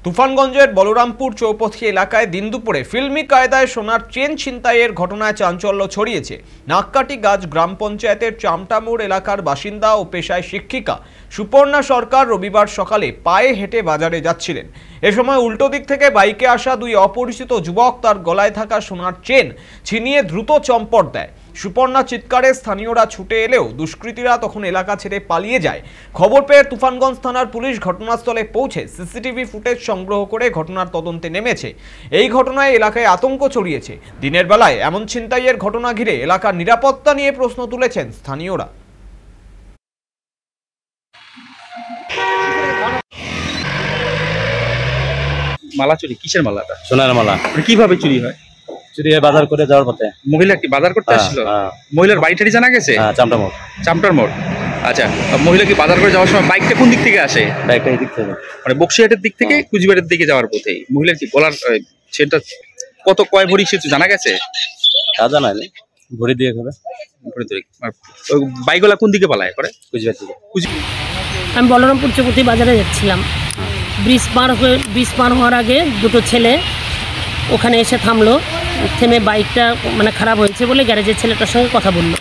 তুফানগঞ্জের বলরামপুর চৌপথি এলাকায় দিন দুপুরে ফিল্মি কায়দায় সোনার চেন ছিনতাইয়ের ঘটনায় চাঞ্চল্য ছড়িয়েছে। নাককাটি গাছ গ্রাম পঞ্চায়েতের চামটামোড় এলাকার বাসিন্দা ও পেশায় শিক্ষিকা সুপর্ণা সরকার রবিবার সকালে পায়ে হেঁটে বাজারে যাচ্ছিলেন। এ সময় উল্টো দিক থেকে বাইকে আসা দুই অপরিচিত যুবক তার গলায় থাকা সোনার চেন ছিনিয়ে দ্রুত চম্পট দেয়। সুপর্ণা চিৎকারে স্থানীয়রা ছুটে এলেও দুষ্কৃতীরা তখন এলাকা ছেড়ে পালিয়ে যায়। খবর পেয়ে তুফানগঞ্জ থানার পুলিশ ঘটনাস্থলে পৌঁছে সিসিটিভি ফুটেজ সংগ্রহ করে ঘটনার তদন্তে নেমেছে। এই ঘটনায় এলাকায় আতঙ্ক ছড়িয়েছে। দিনের বেলায় এমন ছিনতাইয়ের ঘটনা ঘিরে এলাকার নিরাপত্তা নিয়ে প্রশ্ন তুলেছেন স্থানীয়রা। মালা চুরি কিসের মালাটা? সোনার মালা। কিভাবে চুরি হয়? চুরি বাজার করে যাওয়ার পথে। মহিলা কি বাজার করতে আসছিল? মহিলার বাড়িটারি জানা গেছে? চামটামোড়। চামটার মোড়। আচ্ছা, মহিলা কি বাজার করে যাওয়ার সময় বাইকটা কোন দিক থেকে আসে? বাইকটা এই দিক থেকে, মানে বক্সিহাটের দিক থেকে কুচবিহারের দিকে যাওয়ার পথে। মহিলার কি গলার সেটা কত কয় ভরি সে জানা গেছে? তা জানা নেই, ভরি দিয়ে খাবে। বাইকগুলা কোন দিকে পালায় করে? কুচবিহার থেকে। আমি বলরামপুর চৌপথি বাজারে যাচ্ছিলাম। ব্রিজ পার হওয়ার আগে দুটো ছেলে ওখানে এসে থামলো। থেমে বাইকটা মানে খারাপ হয়েছে বলে গ্যারেজের ছেলেটার সঙ্গে কথা বললো।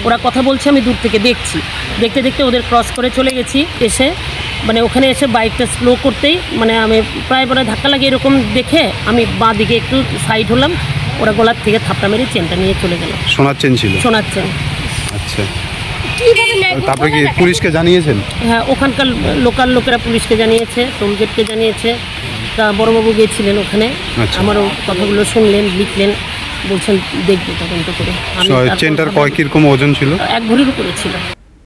ওরা কথা বলছে, আমি দূর থেকে দেখছি। দেখতে দেখতে ওদের ক্রস করে চলে গেছি। এসে মানে ওখানে এসে বাইকটা স্লো করতেই মানে আমি প্রায় ধাক্কা লাগে এরকম দেখে আমি বাঁ দিকে একটু সাইড হলাম। ওরা গলার থেকে থাপটা মেরে চেনটা নিয়ে চলে গেল। সোনার চেন ছিল? সোনার চেন। আচ্ছা, তারপরে কি পুলিশকে জানিয়েছেন? হ্যাঁ, ওখানকার লোকাল লোকেরা পুলিশকে জানিয়েছে, টোলগেটকে জানিয়েছে। তা বড়বাবু গিয়েছিলেন ওখানে, আমারও কথাগুলো শুনলেন, লিখলেন, বলছেন দেখবে তদন্ত করে। চেনটার কয় কিরকম ওজন ছিল? 1 ভরির উপরে ছিল।